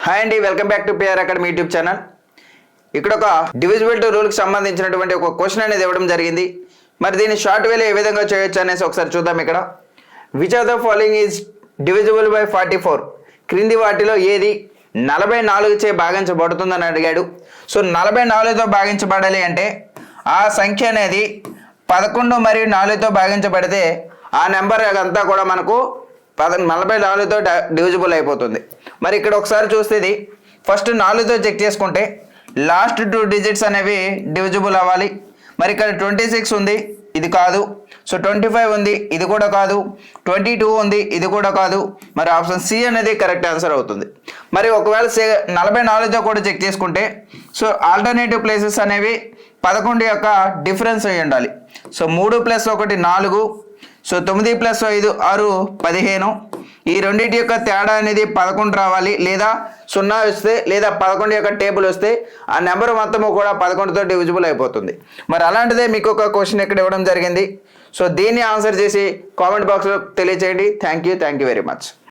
Hi అండి, welcome back to PR academy YouTube channel. ఇక్కడ ఒక డివిజిబిలిటీ రూల్కి సంబంధించినటువంటి ఒక క్వశ్చన్ అనేది ఇవ్వడం జరిగింది. మరి దీన్ని షార్ట్ వేలో ఏ విధంగా చేయొచ్చు అనేసి ఒకసారి చూద్దాం. ఇక్కడ which of the following is divisible by 44? క్రింది వాటిలో ఏది 44 చే భాగించబడుతుందని అడిగాడు. సో 44తో భాగించబడాలి అంటే ఆ సంఖ్య అనేది 11 మరియు 4తో భాగించబడితే ఆ నెంబర్ అంతా కూడా మనకు 44తో డివిజిబుల్ అయిపోతుంది. మరి ఇక్కడ ఒకసారి చూస్తే ఇది ఫస్ట్ 4తో చెక్ చేసుకుంటే లాస్ట్ 2 డిజిట్స్ అనేవి డివిజిబుల్ అవ్వాలి. మరి ఇక్కడ 26 ఉంది, ఇది కాదు. సో 25 ఉంది, ఇది కూడా కాదు. 22 ఉంది, ఇది కూడా కాదు. మరి ఆప్షన్ సి అనేది కరెక్ట్ ఆన్సర్ అవుతుంది. మరి ఒకవేళ 44తో కూడా చెక్ చేసుకుంటే సో ఆల్టర్నేటివ్ ప్లేసెస్ అనేవి 11 యొక్క డిఫరెన్స్ అయి ఉండాలి. సో 3 + 1 4. సో 9 + 5 6 15. ఈ రెండింటి యొక్క తేడా అనేది 11 రావాలి, లేదా 0 వస్తే లేదా 11 యొక్క టేబుల్ వస్తే ఆ నెంబర్ మొత్తము కూడా 11తో డివిజిబుల్ అయిపోతుంది. మరి అలాంటిదే మీకు ఒక క్వశ్చన్ ఇక్కడ ఇవ్వడం జరిగింది. సో దీన్ని ఆన్సర్ చేసి కామెంట్ బాక్స్లో తెలియజేయండి. Thank you very much.